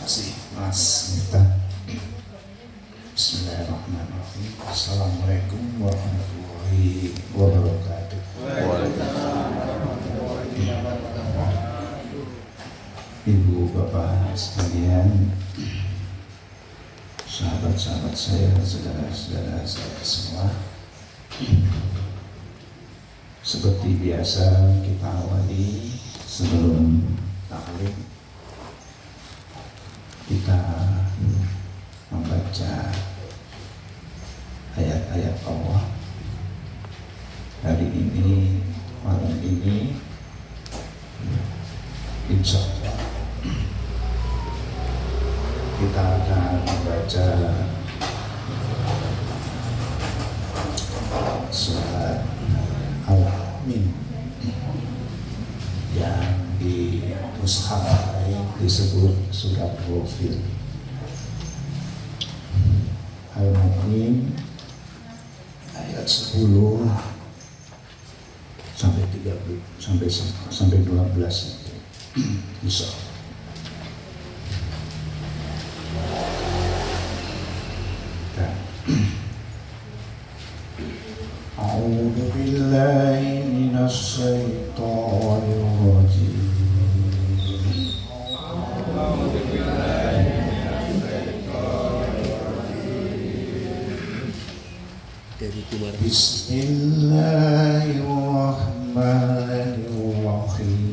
kasih Mas Miftah. Bismillahirrahmanirrahim. Assalamualaikum warahmatullahi wabarakatuh. Ibu bapak sekalian, sahabat-sahabat saya, saudara-saudara saya semua, seperti biasa kita awali sebelum taklim, kita membaca ayat-ayat Allah. Hari ini, malam ini, insya Allah kita akan membaca surat Al-Min yang di mushaf disebut surat Ghafir. Al-Mu'min ayat 10 sampai 30 sampai 12 insya Allah. A'udzu billahi minasy syaithanir rajim. Bismillahirrahmanirrahim.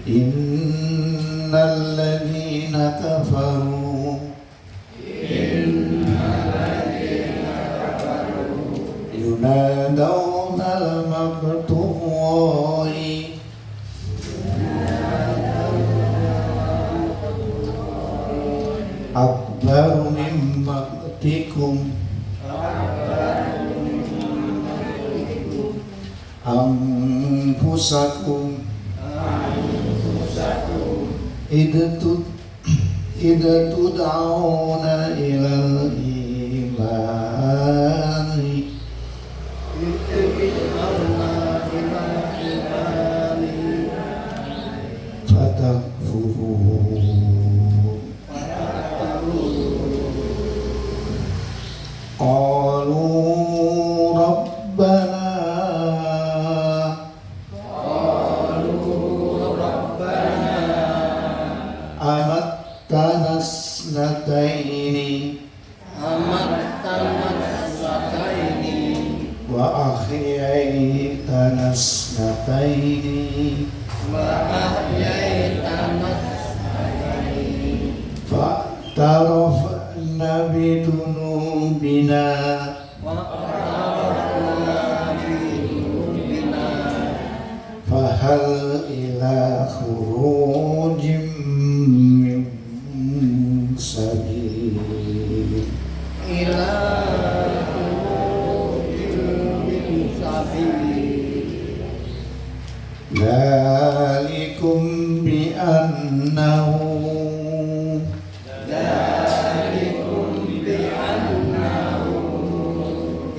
Innal ladzina kafaru yunadawna al-maqtu'i akbar min maqtikum anfusakum idza tud'auna ilal imani fatakfurun qalu rabbana amattana snataini wa ahyaitana snataini fa'tarafna bidunubina fahal ila khurujim min sabil dzalikum bi annahu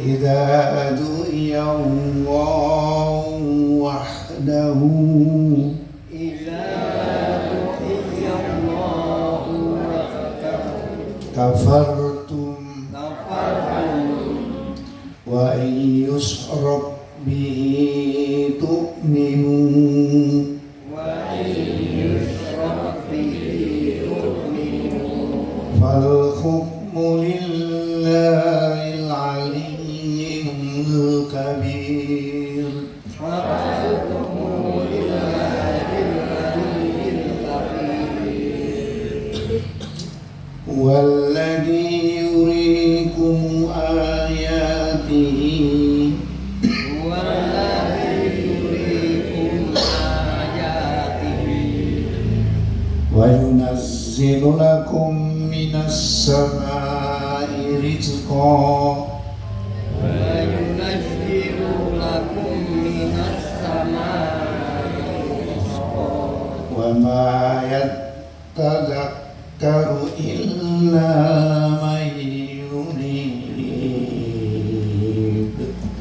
idza du'iya Allahu wahdahu kafartum wa in yushrab bihi tu'minu fal hukmu lillahil aliyyil kabir. Walladzi yuriikum ayatihi wa yunazzilu lakum minas samaa'i rizqan wa ma yattadhakkaru illa man yunib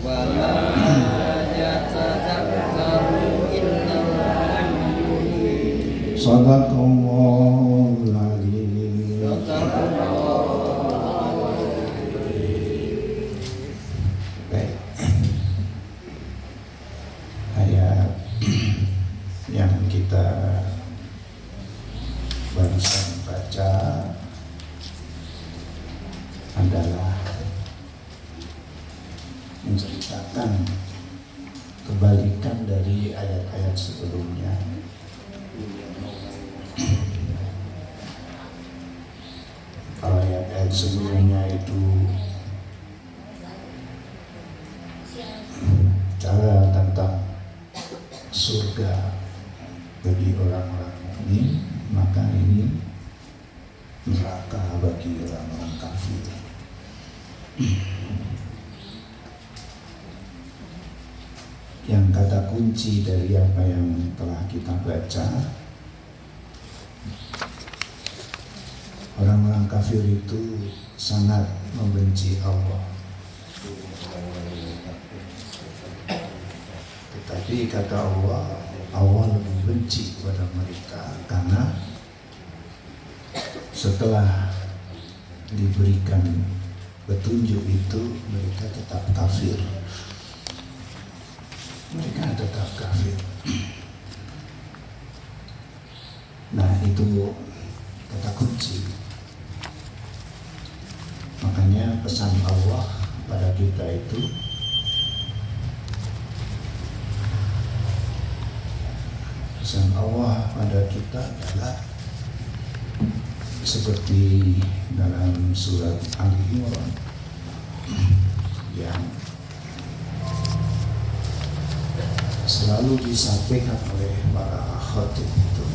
wa ma yattadhakkaru Sadaqallahul Azim. Baik. Ayat yang kita barusan baca adalah menceritakan kebalikan dari ayat-ayat sebelumnya. Kalau ayat-ayat sebelumnya itu cara tentang surga bagi orang-orang mukmin, maka ini neraka bagi orang-orang kafir. Yang kata kunci dari apa yang telah kita baca, orang-orang kafir itu sangat membenci Allah. Tetapi kata Allah, Allah lebih benci kepada mereka karena setelah diberikan petunjuk itu mereka tetap kafir. Mereka tetap kafir. Nah, itu kata kunci. Makanya pesan Allah pada kita itu pesan Allah pada kita adalah seperti dalam surat Ali Imran yang selalu disampaikan oleh para khatib itu.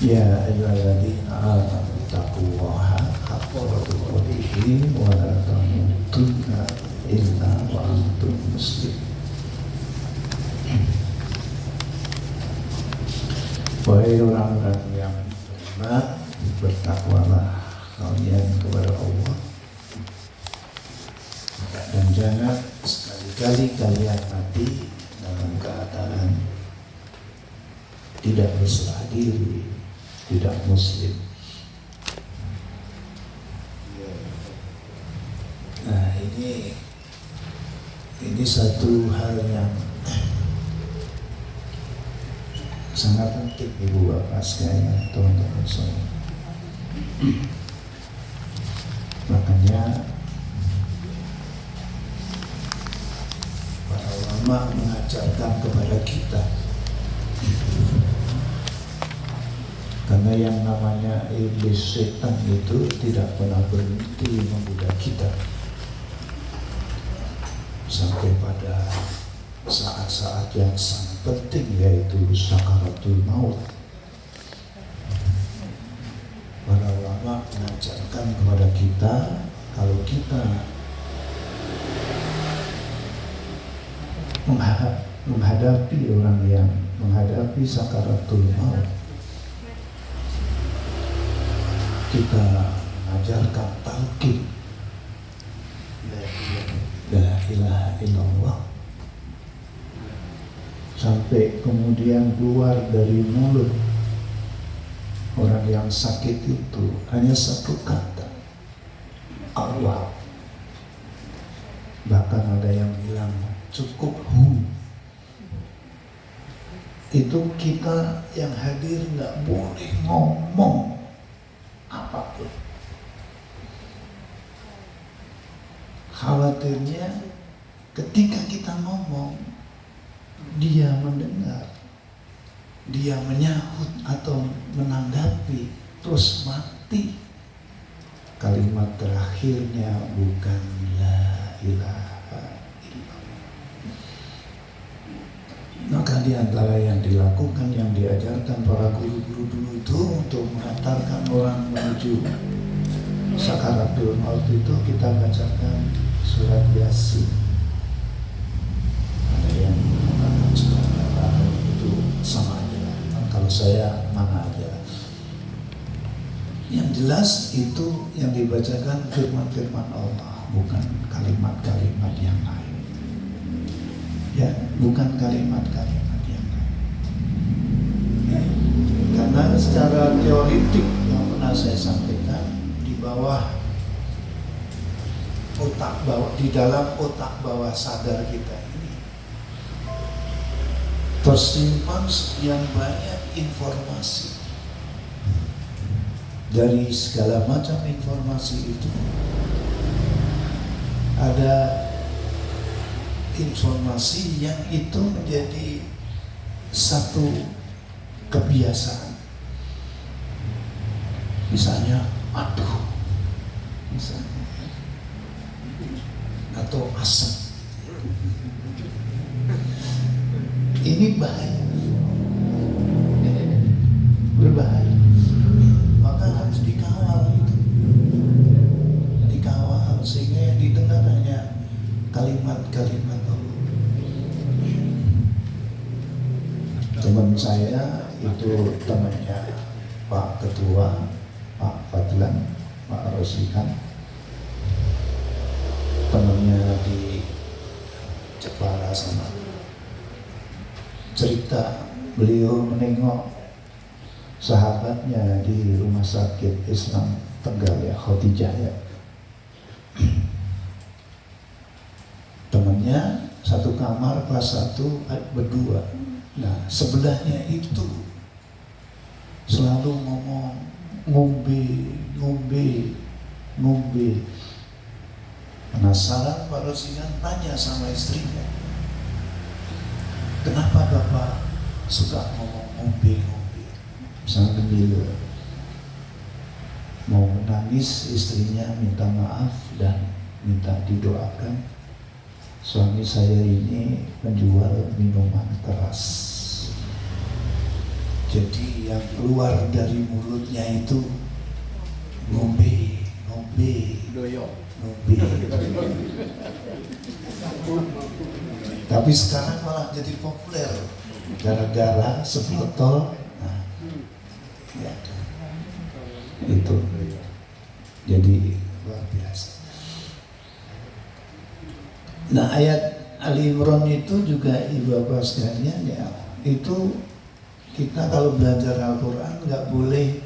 Ya ayyuhalladzina amanu taqullaha haqqa tuqatih wa la tamutunna illa wa antum muslimun. Wahai orang-orang yang beriman, bertakwalah kalian kepada Allah, dan jangan sekali-kali kalian mati dalam keadaan tidak berserah diri, tidak muslim. Nah, ini satu hal yang sangat penting, Ibu Bapak sekalian, teman-teman semua. Makanya para ulama mengajarkan kepada kita, karena yang namanya iblis setan itu tidak pernah berhenti menggoda kita sampai pada saat-saat yang sangat penting, yaitu sakaratul maut. Para ulama mengajarkan kepada kita, kalau kita menghadapi orang yang menghadapi sakaratul maut, kita mengajarkan talqin la ilaha illallah, sampai kemudian keluar dari mulut orang yang sakit itu hanya satu kata, Allah. Bahkan ada yang bilang cukup itu kita yang hadir nggak boleh ngomong apapun. Khawatirnya ketika kita ngomong, dia mendengar, dia menyahut atau menanggapi, terus mati. Kalimat terakhirnya bukan la ilaha illallah. Maka di antara yang dilakukan, yang diajarkan para guru-guru dulu itu untuk mengantarkan orang menuju sakaratul maut itu, kita bacakan surat Yasin. Ada yang mengatakan surat itu sama aja. Kalau saya mana aja. Yang jelas itu yang dibacakan firman-firman Allah, bukan kalimat-kalimat yang lain. Ya, bukan kalimat-kalimat yang Karena secara teoritik yang pernah saya sampaikan, di bawah otak bawah, di dalam otak bawah sadar kita ini tersimpan sekian banyak informasi. Dari segala macam informasi itu ada informasi yang itu menjadi satu kebiasaan. Misalnya, aduh, misalnya, atau asap. Ini bahaya, berbahaya. Maka harus dikawal itu, dikawal sehingga yang didengar hanya kalimat-kalimat Allah. Teman saya itu temannya Pak Ketua, Pak Fadlan, Pak Rosikan, temannya di Jepara sana. Cerita beliau menengok sahabatnya di rumah sakit Islam Tegal ya, Khadijah ya. Temannya satu kamar kelas 1 berdua. Nah sebelahnya itu selalu ngomong ngombe. Penasaran Pak Rosikan tanya sama istrinya, kenapa Bapak suka ngomong ngombe? Sambil mau menangis, istrinya minta maaf dan minta didoakan. Suami saya ini menjual minuman keras, jadi yang keluar dari mulutnya itu ngombe. Tapi sekarang malah jadi populer gara-gara sebotol. Nah, ya, itu jadi luar biasa. Nah ayat Ali Imran itu juga ibu bapak sekalian ya, itu kita kalau belajar Al-Quran nggak boleh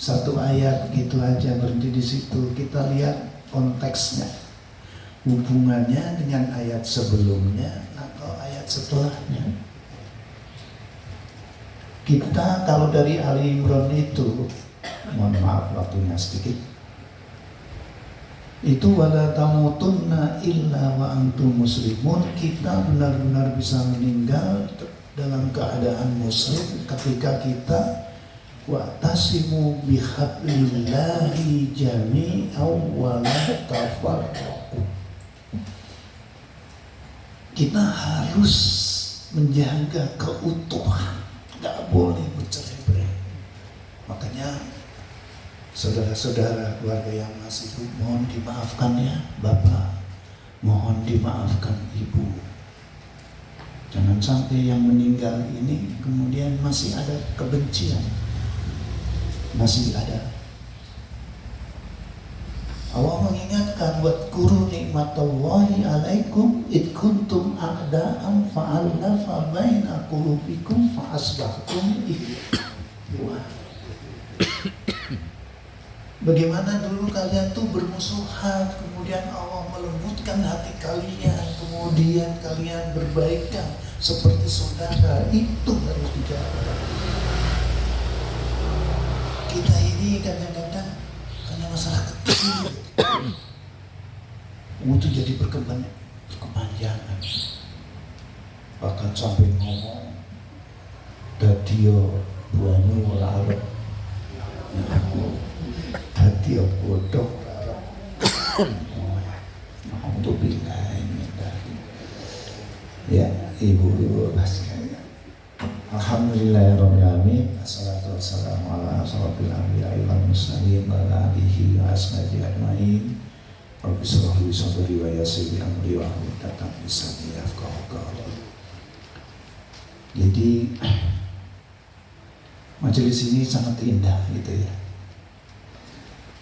satu ayat gitu aja berhenti di situ. Kita lihat konteksnya, hubungannya dengan ayat sebelumnya atau ayat setelahnya. Kita kalau dari Ali Imran itu, mohon maaf waktunya sedikit, itu wala tamutunna illa wa antum muslimun. Kita benar-benar bisa meninggal dalam keadaan muslim ketika kita wa'tasimu bihablillahi jami'an wa la tafarraqu. Kita harus menjaga keutuhan, nggak boleh bercerai-berai. Makanya saudara-saudara keluarga yang masih hidup, mohon dimaafkan ya Bapak, mohon dimaafkan Ibu. Jangan sampai yang meninggal ini kemudian masih ada kebencian, masih ada. Allah mengingatkan, wadkuru nikmatallahi alaikum id kuntum a'da'an fa'allafa baina qulubikum fa'asbahtum ikhwan. Bagaimana dulu kalian tuh bermusuhan, kemudian Allah melembutkan hati kalian, kemudian kalian berbaikan seperti saudara. Itu harus dijaga. Kita ini kadang-kadang karena masalah kecil itu jadi berkepanjangan, bahkan sampai ngomong dadio buanu larut hati bodoh untuk bilang ya ibu-ibu sekalian. Alhamdulillahirabbil alamin, wassalatu wassalamu ala asyrofil anbiya'i wal mursalin wa ala alihi wa ashabihi ajmain. Rabbi shrah li sadri wa yassir li amri wa hlul 'uqdatam min lisani yafqahu qawli. Jadi majelis ini sangat indah gitu ya.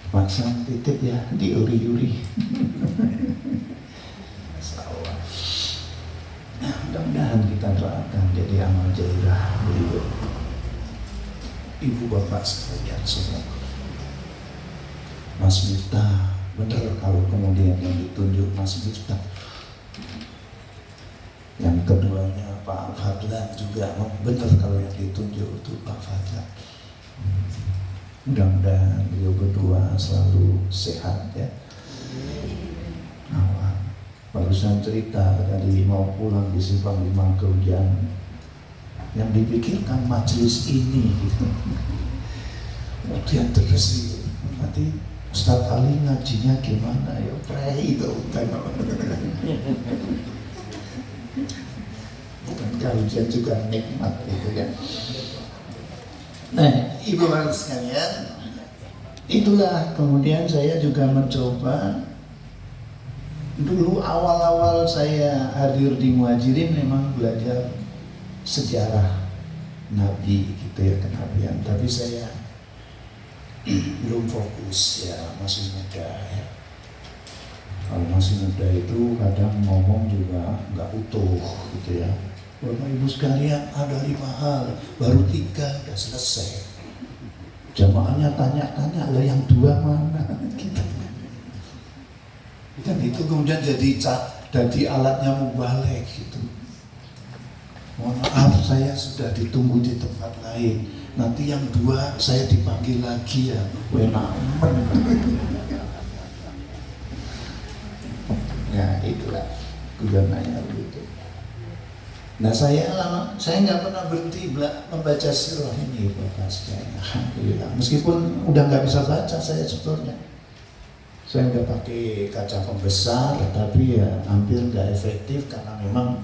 Pasang titip ya, diuri-uri. Nah, mudah-mudahan kita doakan jadi amal jariah beliau. ibu bapak sekalian semua. Mas Miftah, benar kalau kemudian yang ditunjuk Mas Miftah. Yang keduanya Pak Fadlan juga benar kalau yang ditunjuk itu Pak Fadlan. Mudah-mudahan beliau berdua selalu sehat ya. Barusan cerita tadi mau pulang di Simpang 5 kehujanan. Yang dipikirkan majelis ini gitu. Kemudian terus nanti Ustadz Ali ngajinya gimana ya, prei itu bukan kajian juga nikmat gitu ya. Nah, ibu bapak sekalian, itulah kemudian saya juga mencoba. Dulu awal-awal saya hadir di Muhajirin memang belajar sejarah Nabi gitu ya, kenabian. Tapi saya belum fokus ya, masih muda ya. Kalau masih muda itu kadang ngomong juga nggak utuh gitu ya. Bapak ibu sekalian, ada 5 hal, baru 3 udah selesai. Jamaahnya tanya-tanya, lah yang 2 mana? Gitu. Dan itu kemudian jadi alatnya mubalik gitu. Mohon maaf, saya sudah ditunggu di tempat lain. Nanti yang 2 saya dipanggil lagi ya. Wenamen. Ya itulah gunanya begitu. Nah saya nggak pernah berhenti membaca sirah ini Bapak sekalian. Alhamdulillah. Meskipun udah nggak bisa baca saya sebetulnya. Saya nggak pakai kaca pembesar, tapi ya hampir nggak efektif karena memang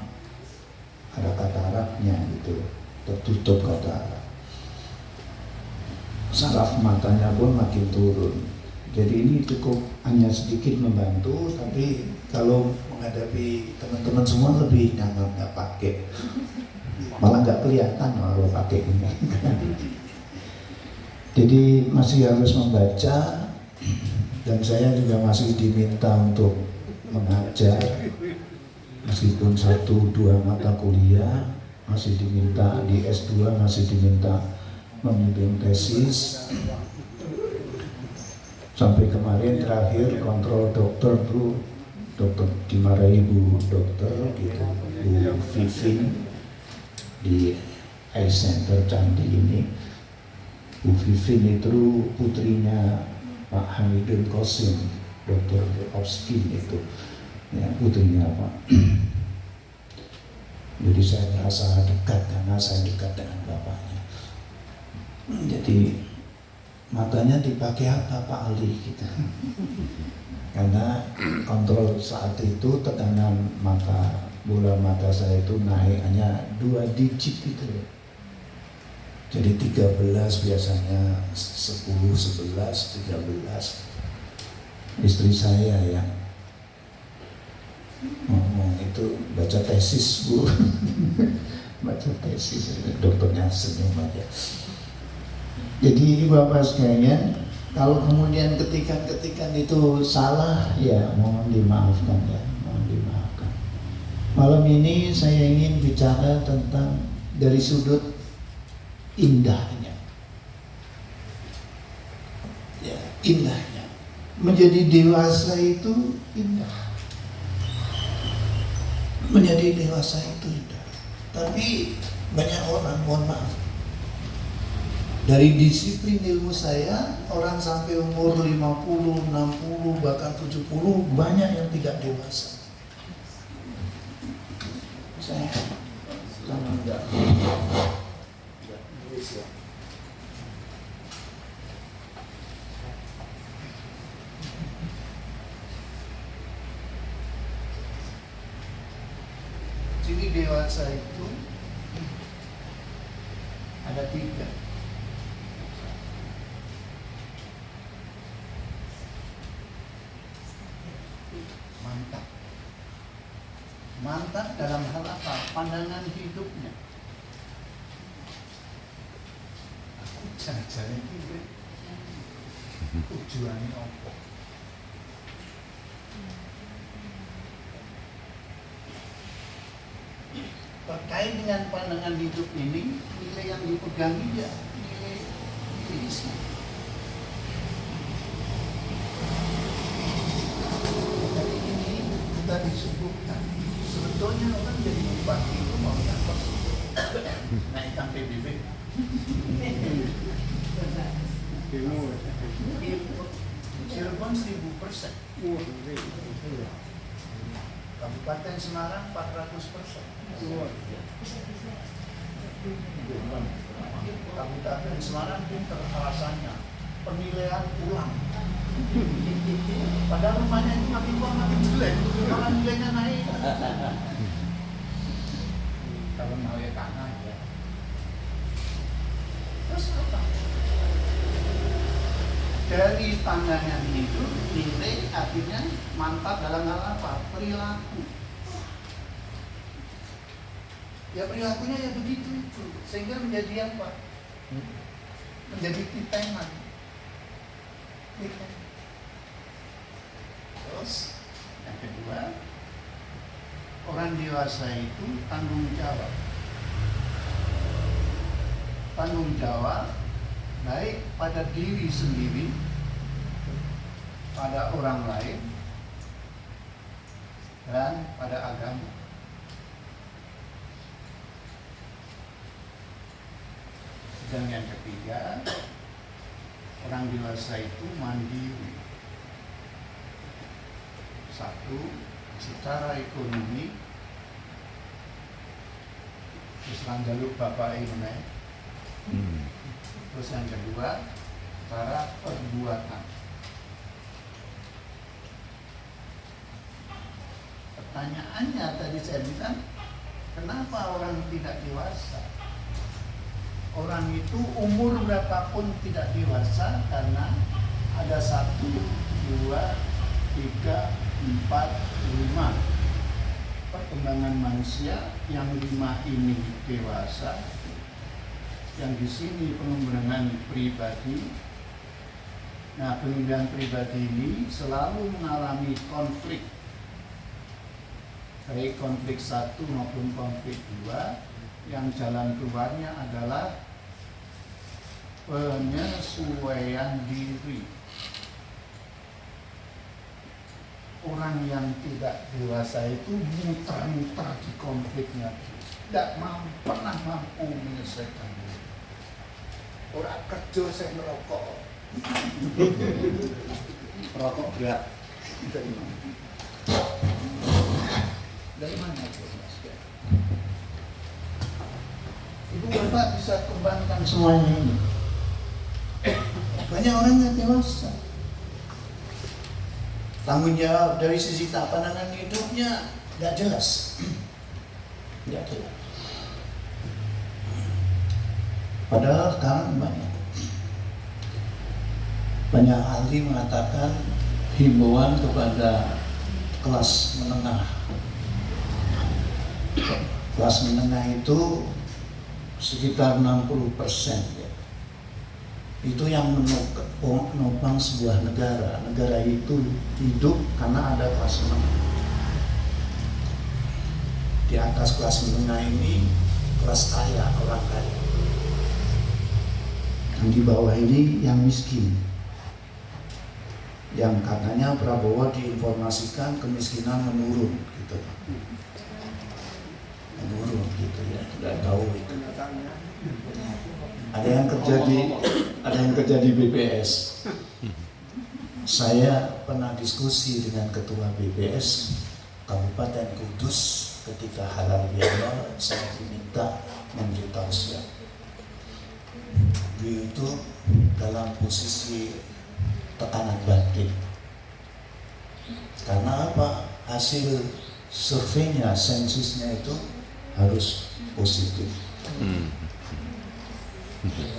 ada kataraknya gitu, tertutup katarak. Saraf matanya pun makin turun. Jadi ini cukup hanya sedikit membantu, tapi kalau menghadapi teman-teman semua lebih nyaman nggak pakai. Malah nggak kelihatan kalau pakai ini. Jadi masih harus membaca. Dan saya juga masih diminta untuk mengajar, meskipun 1-2 mata kuliah, masih diminta di S2, masih diminta memimpin tesis. Sampai kemarin terakhir kontrol dokter tuh, dokter dimarahi Bu Dokter gitu, Bu Vivin di Eye Center Candi ini. Bu Vivin itu putrinya Pak Hamidun Qasim, dokter of skin itu, ya putrinya Pak. Jadi saya merasa dekat karena saya dekat dengan bapaknya. Jadi matanya dipakai apa Pak Ali gitu. Karena kontrol saat itu tekanan mata, bola mata saya itu naik hanya 2 digit gitu. Jadi 13 biasanya, 10, 11, 13. Istri saya yang ngomong itu baca tesis Bu. Baca tesis, dokternya senyum aja. Jadi Bapak sekalian, kalau kemudian ketikan-ketikan itu salah, ya mohon dimaafkan ya, mohon dimaafkan. Malam ini saya ingin bicara tentang dari sudut indahnya, ya indahnya. Menjadi dewasa itu indah. Menjadi dewasa itu indah. Tapi banyak orang, mohon maaf, dari disiplin ilmu saya, orang sampai umur 50, 60, bahkan 70 banyak yang tidak dewasa. Saya sama enggak. Jadi dewasa itu ada 3. Mantap. Mantap dalam hal apa? Pandangan hidupnya. Aku jangan-jangan itu tujuannya apa? Terkait dengan pandangan hidup ini, nilai yang dipegangi ya nilai bukti di sini. Jadi ini kita disuguhkan. Sebetulnya orang jadi bupati itu maunya apa sih? Naikkan PBB. Cirebon 1000%. Kabupaten Semarang 400%. Kabupaten Semarang pinter alasannya penilaian ulang. Padahal rumahnya itu makin tua makin jelek, malah nilainya naik. Kalau mau ya tanah ya. Terus apa? Dari pandangan itu nilai artinya mantap dalam hal apa? Perilaku. Ya perilakunya ya begitu itu, sehingga menjadi apa? Menjadi titengan. Terus yang kedua, orang dewasa itu tanggung jawab. Tanggung jawab baik pada diri sendiri, pada orang lain, dan pada agama. Dan yang ketiga, orang dewasa itu mandiri. Satu, secara ekonomi, terus jaluk bapak ini. Terus yang kedua, secara perbuatan. Pertanyaannya tadi saya bilang, kenapa orang tidak dewasa? Orang itu umur berapapun tidak dewasa karena ada 1, 2, 3, 4, 5 perkembangan manusia, yang 5 ini dewasa, yang di sini pengembangan pribadi. Nah, pengembangan pribadi ini selalu mengalami konflik, baik konflik 1 maupun konflik 2, yang jalan keluarnya adalah penyesuaian diri. Orang yang tidak dewasa itu muter-muter di konfliknya, tidak pernah mampu menyelesaikan diri. Orang kerja saya merokok, merokok berat. Dari mana itu, Mas? Ibu bapak bisa kembangkan semuanya ini. Banyak orang yang dewasa. Tanggung jawab dari sisi pandangan hidupnya tidak jelas. Tidak jelas. Padahal sekarang banyak ahli mengatakan himbauan kepada kelas menengah. Kelas menengah itu sekitar 60% ya. Itu yang menopang sebuah negara. Negara itu hidup karena ada kelas menengah. Di atas kelas menengah ini kelas kaya, orang kaya. Dan di bawah ini yang miskin. Yang katanya Prabowo diinformasikan kemiskinan menurun gitu. Menurun gitu ya, tidak tahu itu. Ada yang kerja di BPS. Saya pernah diskusi dengan ketua BPS Kabupaten Kudus ketika halal bihalal. Saya diminta memberi tausiah. Beliau itu dalam posisi tekanan batin. Karena apa? Hasil surveinya, sensusnya itu harus positif.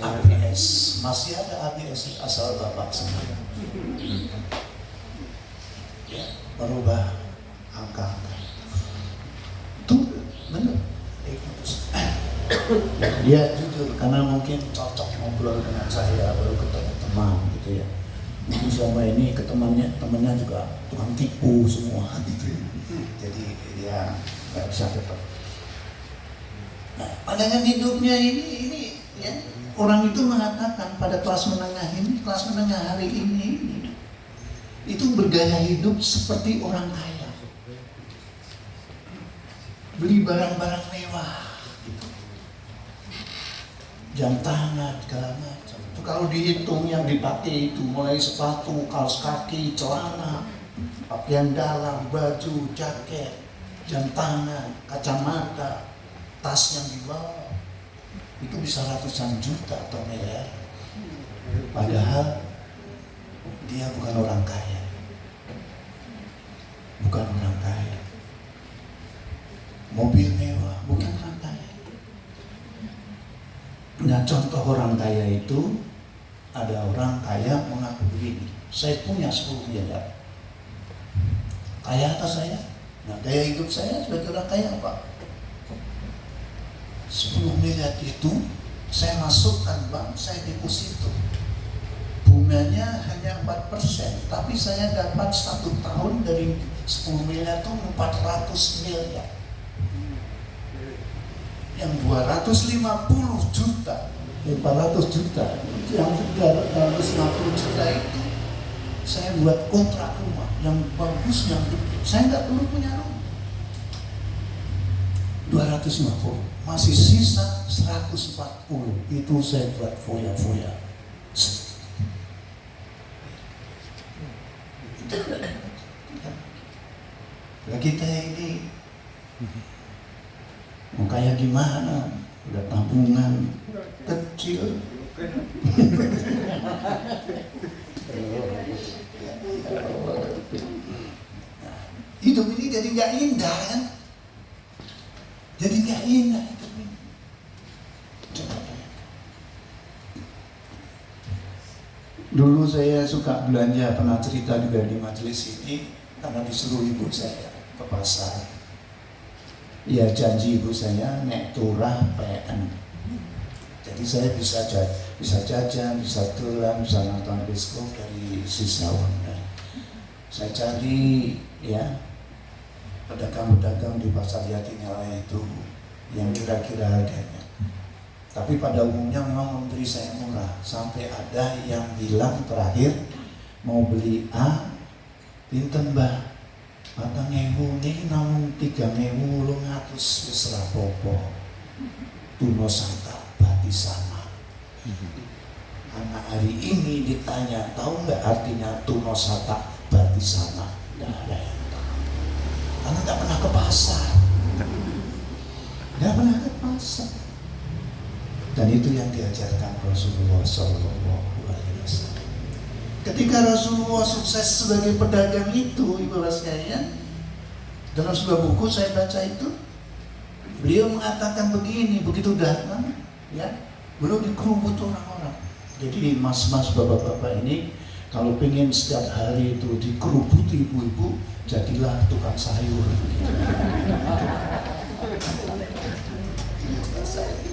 ABS, masih ada ABS asal bapak semua. Ya, merubah angka-angka. Itu benar. Dia jujur karena mungkin cocok ngobrol dengan saya, baru ketemu teman gitu ya. Mungkin selama ini temannya juga tukang tipu semua gitu. Jadi dia nggak bisa tetap. Nah, pandangan hidupnya ini ya orang itu mengatakan pada kelas menengah ini, kelas menengah hari ini itu bergaya hidup seperti orang kaya, beli barang-barang mewah, gitu. Jam tangan, segala macam. Itu kalau dihitung yang dipakai itu mulai sepatu, kaos kaki, celana, pakaian dalam, baju, jaket, jam tangan, kacamata, tas yang dibawa, itu bisa ratusan juta atau miliar. Padahal dia bukan orang kaya. Bukan orang kaya. Mobil mewah, bukan orang kaya. Nah, contoh orang kaya itu, ada orang kaya mengaku begini, saya punya 10 miliar. Kaya atas saya? Nah, gaya hidup saya sebagai orang kaya apa? 10 miliar itu saya masukkan bank, saya deposito. Bunganya hanya 4%, tapi saya dapat 1 tahun dari 10 miliar itu 400 miliar. Yang 250 juta, 400 juta, yang 350 juta itu saya buat kontrak rumah yang bagus, yang gede. Saya nggak perlu punya rumah. 250, masih sisa 140, itu saya buat foya-foya. Nah, kita ini mau kayak gimana? Udah tabungan kecil. Hidup ini jadi nggak indah kan? Jadi nggak indah hidup ini. Dulu saya suka belanja, pernah cerita juga di majelis ini, karena disuruh ibu saya ke pasar. Ya janji ibu saya nek turah PN. Jadi saya bisa jajan, bisa tulang, bisa nonton bioskop dari sisa uang. Saya cari ya pedagang-pedagang di pasar Jatinegara itu yang kira-kira harganya. Tapi pada umumnya memang memberi saya murah. Sampai ada yang bilang terakhir mau beli A, pinten mbah, 4.000 ini namun 3.000 lu ngatus wis rapopo. Tuno sangka bati sama. Anak hari ini ditanya, tahu nggak artinya tuno sata bati sama? Nggak ada yang tahu. Karena nggak pernah ke pasar. Nggak pernah ke pasar. Dan itu yang diajarkan Rasulullah SAW. Ketika Rasulullah sukses sebagai pedagang itu, ibu sekalian, dalam sebuah buku saya baca itu, beliau mengatakan begini, begitu datang, ya, beliau dikerubut orang-orang. Jadi mas-mas, bapak-bapak ini, kalau pengen setiap hari itu dikerubuti ibu-ibu, jadilah tukang sayur.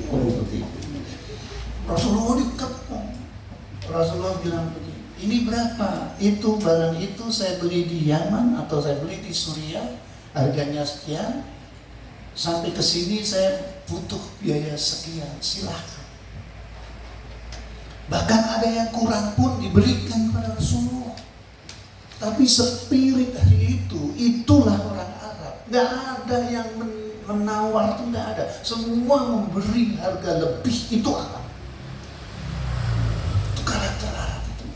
Kerubuti. Rasulullah dikepung. Rasulullah bilang begini, ini berapa? Itu barang itu saya beli di Yaman atau saya beli di Suriah, harganya sekian. Sampai ke sini saya butuh biaya sekian, silahkan. Bahkan ada yang kurang pun diberikan kepada Rasulullah. Tapi spirit hari itu, itulah orang Arab. Gak ada yang menawar, itu gak ada. Semua memberi harga lebih, itu Arab. Karakter Arab itu.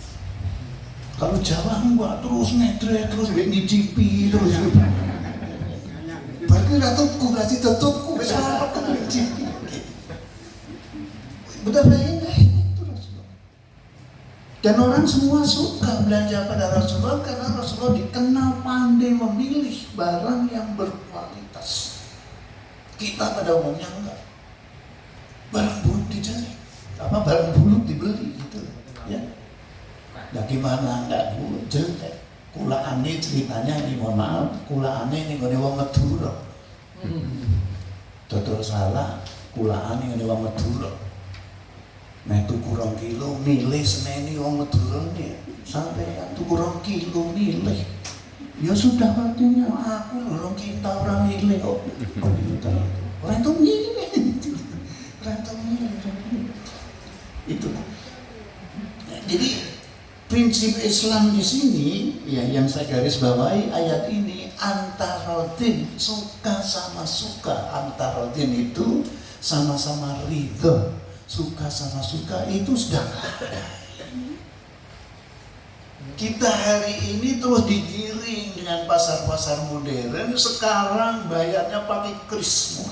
Kalau Jawa enggak, terus ngedre, terus ngicipi, terus berarti ratuku, berarti tetupku, besar aku ngicipi. Betapa indah itu Rasulullah. Dan orang semua suka belanja pada Rasulullah karena Rasulullah dikenal pandai memilih barang yang berkualitas. Kita pada umumnya enggak. Barang buruk dicari, barang buruk dibeli gitu. Ya, nah gimana enggak jelek? Kula ane ceritanya ini, mohon maaf, kula ane ini ngene wong Madura. Dodol salah, kula ane ngene wong Madura. Metu kurang kilo milih seneni wong Madura nih, sampai tuku 2 kilo milih. Ya sudah artinya aku lorong kita orang milih kok. Orang itu milih, orang itu milih. Itu. Jadi prinsip Islam di sini ya, yang saya garis bawahi ayat ini, antarodin, suka sama suka. Antarodin itu sama-sama ridho, suka sama suka itu sudah ada. Kita hari ini terus digiring dengan pasar-pasar modern, sekarang bayarnya pakai kris.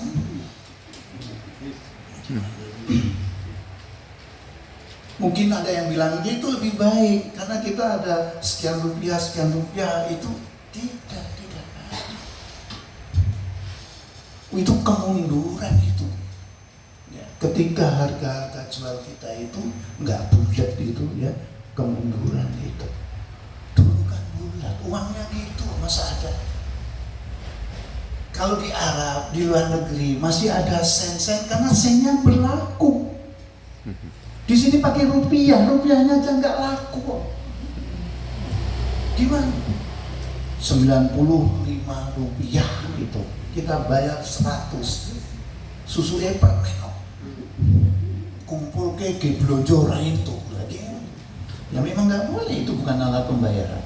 Mungkin ada yang bilang itu lebih baik karena kita ada sekian rupiah itu tidak. Itu kemunduran itu. Ya, ketika harga jual kita itu nggak bulat itu ya, kemunduran itu. Dulu kan bulat, uangnya gitu masa ada. Kalau di Arab, di luar negeri masih ada sen-sen karena sennya berlaku. Di sini pakai rupiah, rupiahnya aja nggak laku. Gimana? 95 rupiah gitu. Kita bayar 100. Susu permen. Kumpul ke belanja itu lagi. Ya memang nggak boleh, itu bukan alat pembayaran.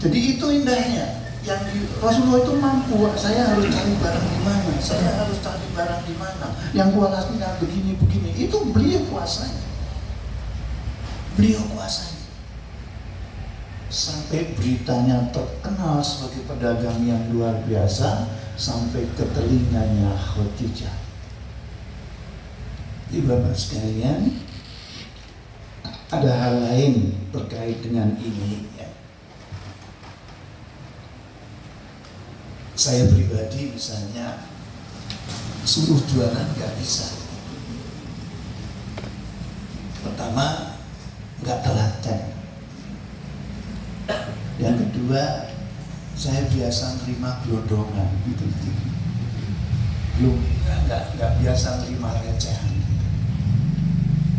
Jadi itu indahnya. Yang Rasulullah itu mampu, saya harus cari barang di mana, saya harus cari barang di mana, yang kualitasnya begini, itu beliau kuasanya. Sampai beritanya terkenal sebagai pedagang yang luar biasa, sampai ke telinganya Khadijah. Di Bapak sekalian, ada hal lain terkait dengan ini ya. Saya pribadi misalnya suruh jualan nggak bisa. Pertama, nggak telaten. Yang kedua, saya biasa nerima gelodongan gitu. Belum, nggak biasa nerima recehan.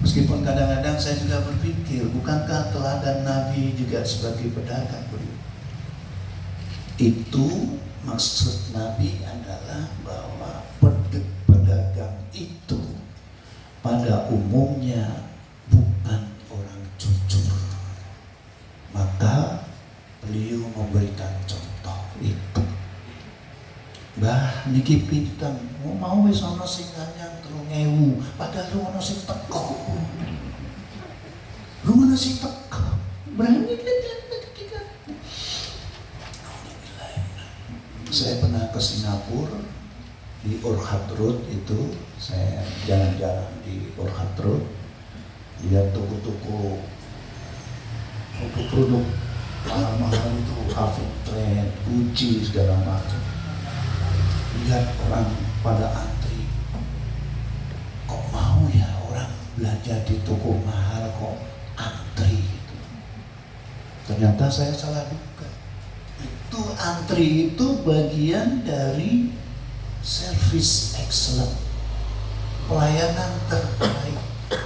Meskipun kadang-kadang saya juga berpikir, bukankah teladan Nabi juga sebagai pedagang? Itu maksud Nabi adalah bahwa pedagang itu pada umumnya bukan orang jujur. Maka beliau memberikan contoh itu. Bah, niki pinten, mau wis ana sing anyang 3.000, padahal lu ana sing teko. Berani kita. Saya pernah ke Singapura di Orchard Road itu, saya jalan-jalan di Orchard Road, lihat toko-toko produk mahal itu, Calvin Klein, Gucci segala macam. Lihat orang pada antri, kok mau ya orang belanja di toko mahal kok antri gitu. Ternyata saya salah duga. Itu antri itu bagian dari service excellent, pelayanan terbaik.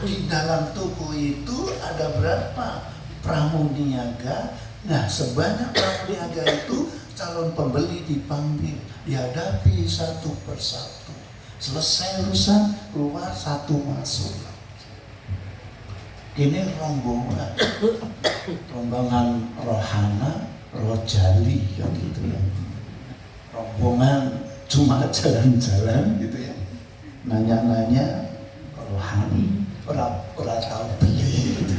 Di dalam toko itu ada berapa pramuniaga. Nah, sebanyak pramuniaga itu calon pembeli dipanggil, dihadapi satu persatu. Selesai urusan, keluar satu masuk. Ini rombongan rohana, rojali kan gitu ya. Rombongan cuma jalan-jalan gitu ya. Nanya-nanya rohani, orang tahu beli gitu.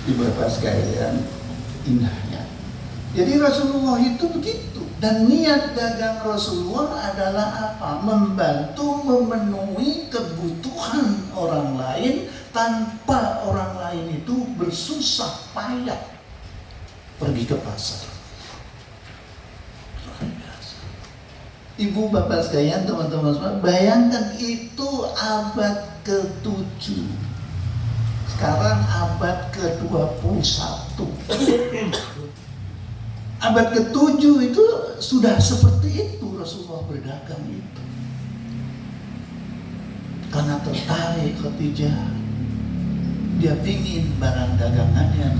Ibadah sekalian, indahnya. Jadi Rasulullah itu begitu. Dan niat dagang Rasulullah adalah apa? Membantu memenuhi kebutuhan orang lain tanpa orang lain itu bersusah payah pergi ke pasar. Ibu bapak sekalian, teman-teman semua, bayangkan itu abad ke-7. Sekarang abad ke-21. Abad ke-7 itu sudah seperti itu Rasulullah berdagang itu. Karena tertarik Khadijah, dia ingin barang dagangannya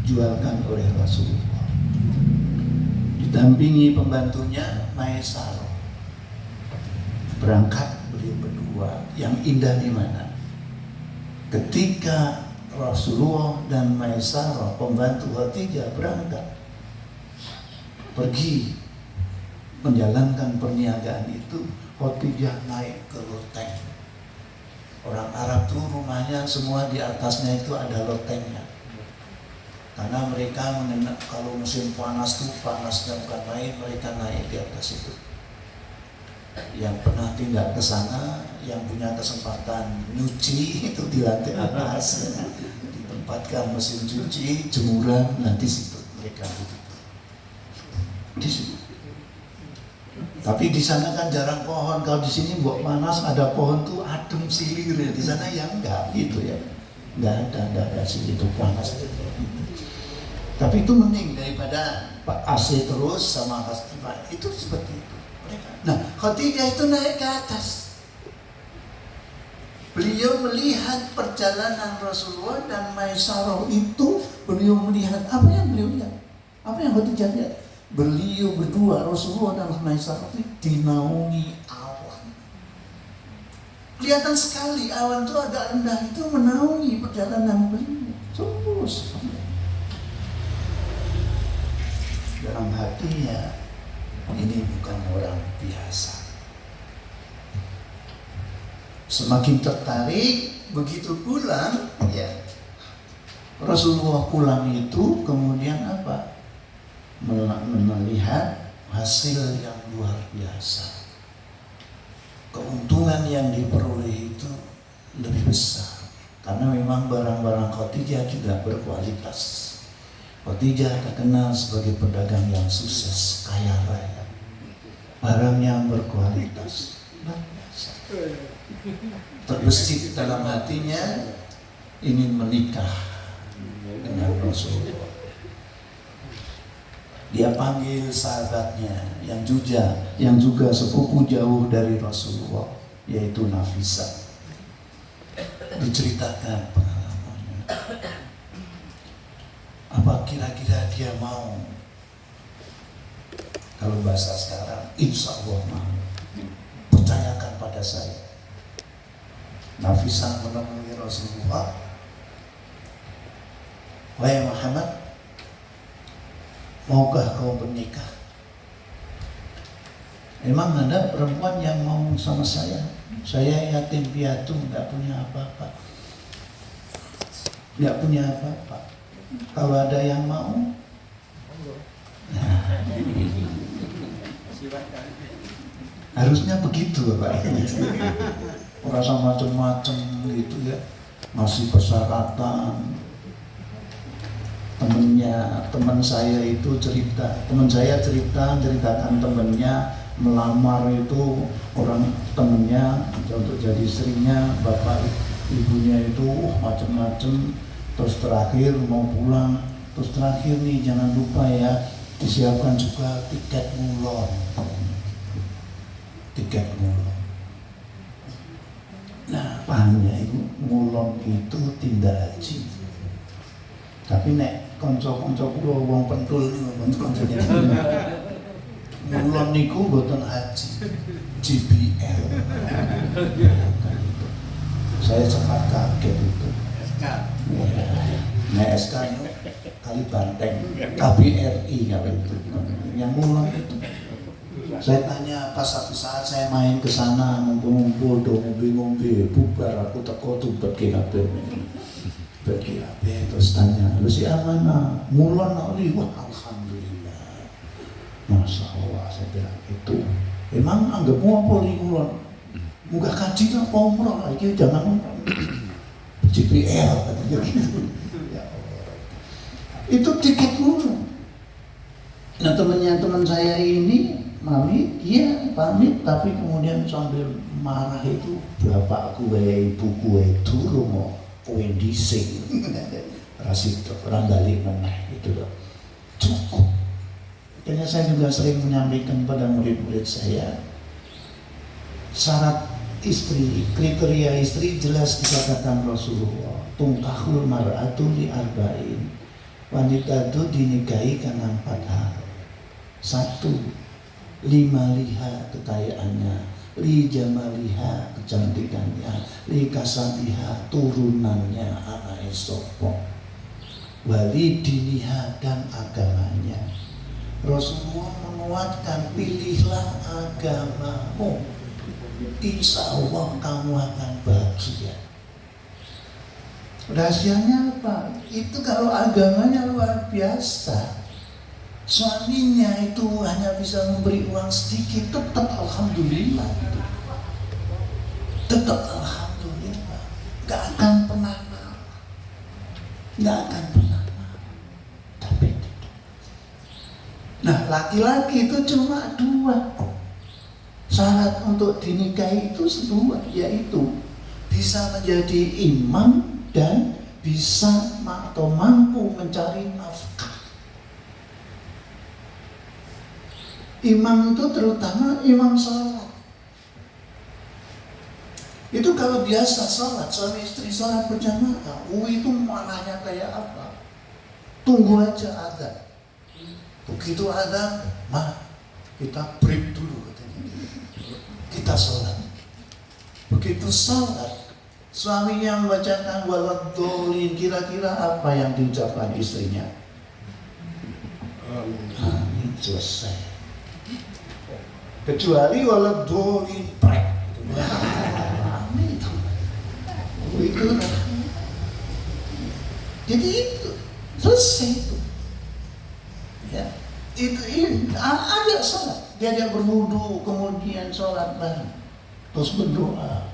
dijualkan oleh Rasulullah. didampingi pembantunya Maesaro. Berangkat beliau berdua. Yang indah di mana? Ketika Rasulullah dan Maesaro, pembantu Khadijah, berangkat pergi menjalankan perniagaan itu, Khadijah naik ke loteng. Orang Arab tuh rumahnya semua di atasnya itu ada lotengnya. Karena mereka kalau musim panas tuh panasnya bukan main, mereka naik di atas itu. Yang pernah tinggal ke sana, yang punya kesempatan nyuci itu di lantai atas, ditempatkan mesin cuci, jemuran, nanti situ mereka di situ. Tapi di sana kan jarang pohon. Kalau di sini buat panas ada pohon tuh adem silir. Di sana ya enggak gitu ya, enggak ada situ panas. Tapi itu mending daripada AC terus sama Khadijah. Itu seperti itu. Nah, Khadijah itu naik ke atas. Beliau melihat perjalanan Rasulullah dan Maesaro itu. Beliau melihat apa yang beliau lihat? Apa yang Khadijah lihat? Beliau berdua, Rasulullah dan Maesaro itu dinaungi awan. Kelihatan sekali awan itu agak rendah, itu menaungi perjalanan beliau. Terus dalam hatinya, ini bukan orang biasa. Semakin tertarik, begitu pulang, ya Rasulullah pulang itu kemudian apa? Melihat hasil yang luar biasa. Keuntungan yang diperoleh itu lebih besar. Karena memang barang-barang Khadijah juga berkualitas. Khadijah terkenal sebagai pedagang yang sukses, kaya raya. Barangnya berkualitas, luar biasa. Terbesit dalam hatinya ingin menikah dengan Rasulullah. Dia panggil sahabatnya yang juga sepupu jauh dari Rasulullah, yaitu Nafisa. Diceritakan pengalamannya. Apa kira-kira dia mau? Kalau bahasa sekarang, insya Allah mau. Percayakan pada saya. Nafisa menemui Rasulullah. Wahai Muhammad, maukah kau bernikah? Emang ada perempuan yang mau sama saya? Saya yatim piatu, nggak punya apa-apa. Nggak punya apa-apa. Kalau ada yang mau, harusnya begitu Pak. Merasa macam-macam gitu ya, masih persyaratan. Teman saya ceritakan temannya melamar itu orang temennya untuk jadi istrinya, bapak ibunya itu macam-macam. Terus terakhir mau pulang, terus terakhir nih jangan lupa ya disiapkan juga tiket ngulon. Nah, pahamnya itu ngulon itu tindak haji. Tapi nek kanca-kanca kula wong pentul niku kancane. Ngulon niku mboten haji, JBL. Saya sempat kaget itu. Nah, SK kali Banteng, KBRI kalau itu, yang ngulon itu. Saya tanya pas satu saat saya main ke sana ngumpul-ngumpul, ngombe-ngombe, bubar aku teko tumpet kabeh. Terus tanya, lu si mana? Ngulon oli, wah alhamdulillah. Masya Allah, saya bilang itu. Emang anggapmu apa li ngulon? Muka kaji lah, umroh lagi, jangan umroh. JPL katanya gitu. Ya Allah. Itu tiket mulu. Nah teman saya ini mami, dia pamit tapi kemudian sambil marah itu, bapakku ibuku turu mau kowe dhisik. Rasid orang gali meneh itu loh. Cukup. Makanya saya juga sering menyampaikan pada murid-murid saya, syarat istri, kriteria istri jelas dikatakan Rasulullah. Tungkahul mar'atu li arba'in. Wanita itu dinikahi karena 4 hal. Satu, lima liha kekayaannya, li jamaliha kecantikannya, li kasabiha turunannya anak sopo, wali diniha dan agamanya. Rasulullah menguatkan, pilihlah agamamu, insya Allah kamu akan bahagia. Rahasianya apa? Itu kalau agamanya luar biasa, suaminya itu hanya bisa memberi uang sedikit, tetap alhamdulillah. Tetap alhamdulillah. Gak akan pernah marah. Gak akan pernah marah. Tapi tidak. Nah, laki-laki itu cuma dua. Syarat untuk dinikahi itu dua, yaitu bisa menjadi imam dan bisa atau mampu mencari nafkah. Imam itu terutama imam sholat. Itu kalau biasa sholat, suami istri sholat berjamaah, itu mananya kayak apa? Tunggu aja azan. Begitu azan, kita break dulu katanya. Kita sholat. Begitu sholat, suaminya membacakan waladhdallin, kira-kira apa yang diucapkan istrinya? Amin, selesai. Kecuali waladhdallin prek. Amin itu. Jadi itu selesai itu. Ya, itu ada sholat. Dia berwudu, kemudian sholat bareng, terus berdoa.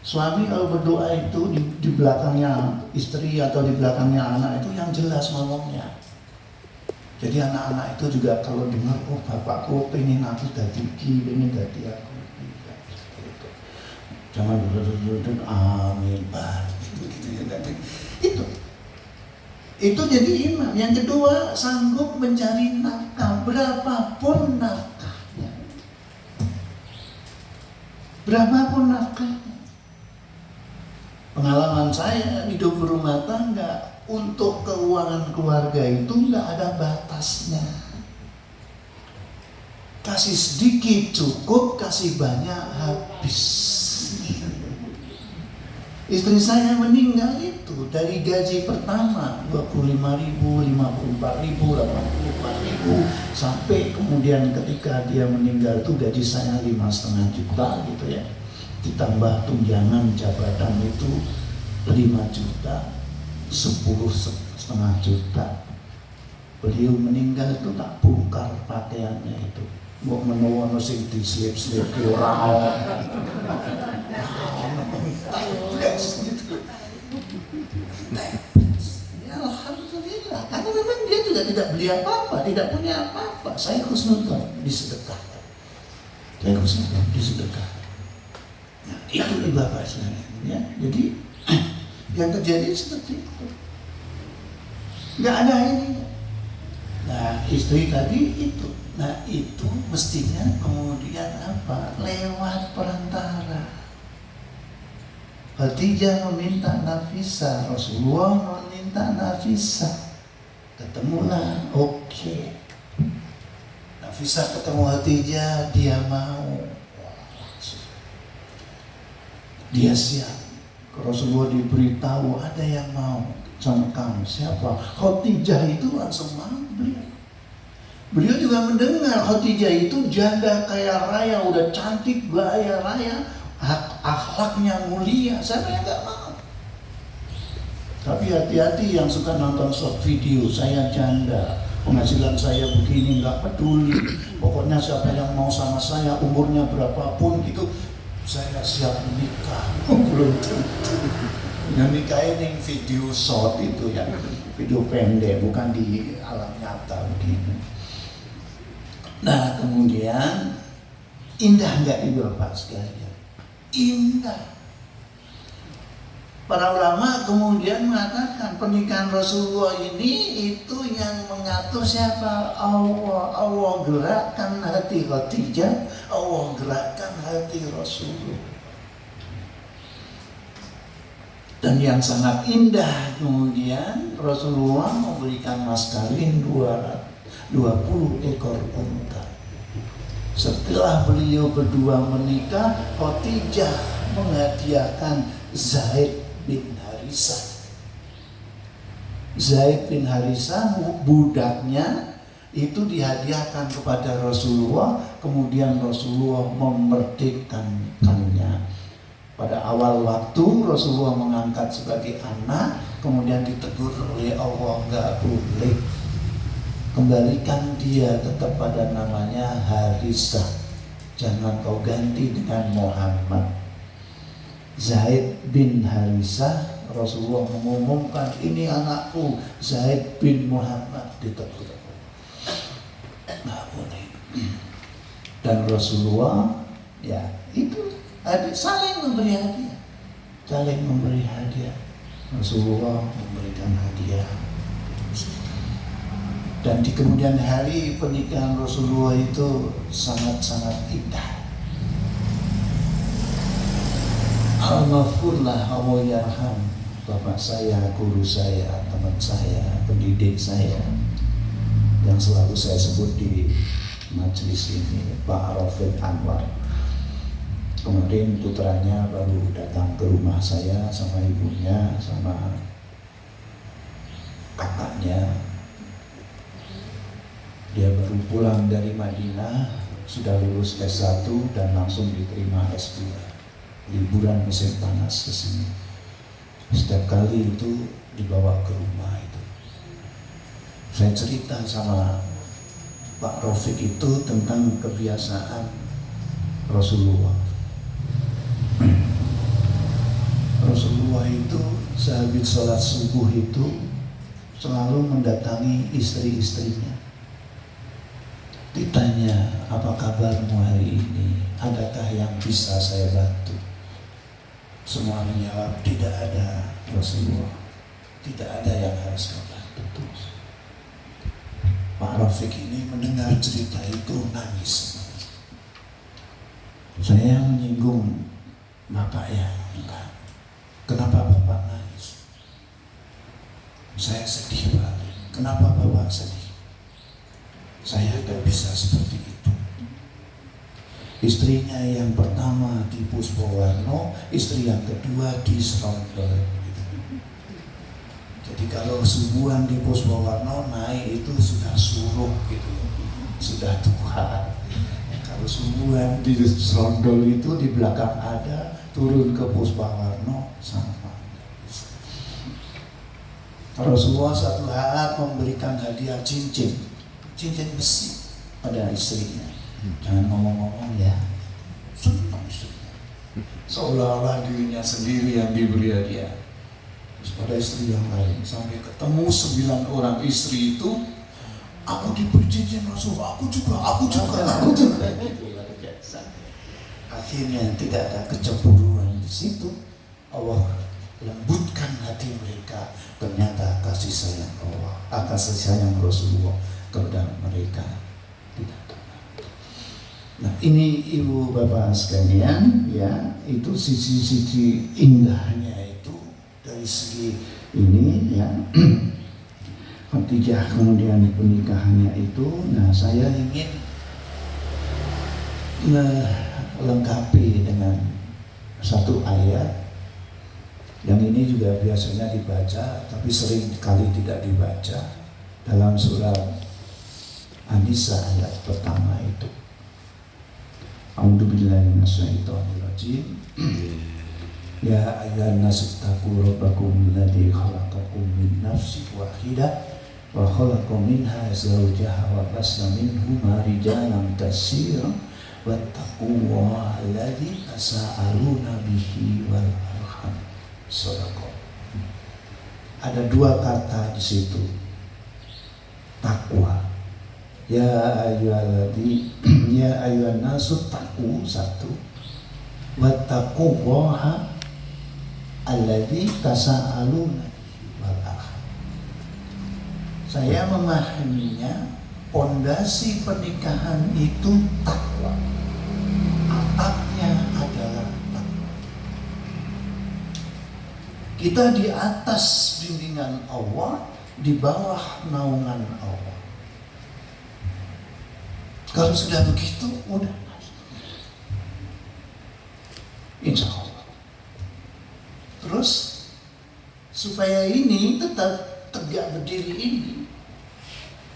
Suami kalau berdoa itu di belakangnya istri atau di belakangnya anak itu yang jelas ngomongnya. Jadi anak-anak itu juga kalau dengar, oh bapakku pengen aku jadi pengen jadi aku. Jangan dulu amin itu jadi imam. Yang kedua, sanggup mencari nafkah berapapun nafkahnya. Berapapun nafkahnya. Pengalaman saya hidup berumah tangga, untuk keuangan keluarga itu nggak ada batasnya. Kasih sedikit cukup, kasih banyak habis. Istri saya meninggal itu dari gaji pertama 25.000, 54.000, 84.000, sampai kemudian ketika dia meninggal itu gaji saya 5,5 juta gitu ya. Ditambah tunjangan jabatan itu 5 juta, 10,5 juta. Beliau meninggal itu tak bongkar pakaiannya itu. Mau menawa sing diselip-selip ora. Ya alhamdulillah, karena memang dia juga tidak beli apa-apa, tidak punya apa-apa. Saya husnudzon disedekahkan. Saya husnudzon disedekahkan. Nah, itu ibadah sebenarnya. Ya, jadi yang terjadi seperti itu. Nggak ada ini. Nah, istri tadi itu. Nah, itu mestinya kemudian apa? Lewat perantara. Khadijah meminta Nafisah, Rasulullah meminta Nafisah. Ketemulah, oke. Nafisah ketemu Khadijah, dia mau. Dia siap. Rasulullah diberitahu ada yang mau sama kamu. Siapa? Khadijah itu langsung mau beliau. Beliau juga mendengar Khadijah itu janda kaya raya, udah cantik, kaya raya, akhlaknya mulia. Siapa yang gak mau? Tapi hati-hati yang suka nonton short video, saya janda, penghasilan saya begini, gak peduli. Pokoknya siapa yang mau sama saya, umurnya berapapun gitu, saya siap menikah. Belum tentu. Yang nikahin yang video short itu ya, video pendek, bukan di alam nyata begini. Nah, kemudian indah nggak Ibu Bapak sekalian? Indah. Para ulama kemudian mengatakan pernikahan Rasulullah ini itu yang mengatur siapa? Allah. Allah gerakkan hati Khadijah, Allah gerakkan hati Rasulullah. Dan yang sangat indah kemudian Rasulullah memberikan mas kawin 200 20 ekor unta. Setelah beliau berdua menikah, Khadijah menghadiahkan Zaid bin Harisah. Zaid bin Harisah, budaknya, itu dihadiahkan kepada Rasulullah, kemudian Rasulullah memerdekakannya. Pada awal waktu Rasulullah mengangkat sebagai anak, kemudian ditegur oleh Allah, enggak boleh, kembalikan dia tetap pada namanya Harisah, jangan kau ganti dengan Muhammad. Zaid bin Harisah, Rasulullah mengumumkan, ini anakku Zaid bin Muhammad, ditegur. Nggak boleh. Dan Rasulullah ya itu saling memberi hadiah, saling memberi hadiah. Rasulullah memberikan hadiah. Dan di kemudian hari pernikahan Rasulullah itu sangat-sangat indah. Al-Ghafurlah Allah yarham, bapak saya, guru saya, teman saya, pendidik saya, yang selalu saya sebut di majelis ini, Pak Rafiq Anwar. Kemarin putranya baru datang ke rumah saya sama ibunya, sama kakaknya. Dia baru pulang dari Madinah, sudah lulus S1 dan langsung diterima S2. Liburan musim panas ke sini. Setiap kali itu dibawa ke rumah itu. Saya cerita sama Pak Rafiq itu tentang kebiasaan Rasulullah. Rasulullah itu sehabis sholat subuh itu selalu mendatangi istri-istrinya. Ditanya, apa kabarmu hari ini? Adakah yang bisa saya bantu? Semua menjawab, tidak ada Rasulullah. Tidak ada yang harus kau bantu. Pak Rafiq ini mendengar cerita itu nangis. Saya menyinggung Bapak ya, enggak. Kenapa Bapak nangis? Saya sedih Pak. Kenapa Bapak sedih? Saya tidak bisa seperti itu. Istrinya yang pertama di Puspawarno, istri yang kedua di Srondol. Jadi kalau subuhan di Puspawarno naik itu sudah suruh gitu, sudah tua. Kalau subuhan di Srondol itu di belakang ada, turun ke Puspawarno sama. Rasulullah satu saat memberikan hadiah cincin besi pada istrinya. Jangan ngomong-ngomong ya, senang istrinya, seolah-olah dirinya sendiri yang diberi hadiah. Terus pada istri yang lain, sampai ketemu 9 orang istri itu, aku diberi cincin Rasul, aku juga. Akhirnya tidak ada kecemburuan di situ. Allah lembutkan hati mereka. Ternyata kasih sayang Allah, kasih sayang Rasulullah kepada mereka tidak ada. Nah ini ibu bapak sekalian ya, itu sisi-sisi indahnya itu dari segi ini ya. Khadijah kemudian pernikahannya itu. Nah saya ingin melengkapi dengan satu ayat yang ini juga biasanya dibaca tapi sering kali tidak dibaca dalam surat An-Nisa ayat pertama itu. A'udzubillahi minasyaitonirrajim. Ya ayyuhan nasu taqu rabbakum alladzi khalaqakum min nafsin wahidah wa khalaqa minha zawjaha wa bassa minhuma rijalan katsiran wattaqullaha alladzi tasaaluna bihi wal arham. Shadaqah. Ada 2 kata di situ. Takwa. Ya ayyuhan nasu taqu, 1. Wattaqullaha alladzi tasaaluna wal arham. Saya memahaminya, pondasi pernikahan itu takwa. Atapnya adalah takwa. Kita di atas bimbingan Allah, di bawah naungan Allah. Kalau sudah begitu, udah. Insya Allah. Terus, supaya ini tetap tegak berdiri ini,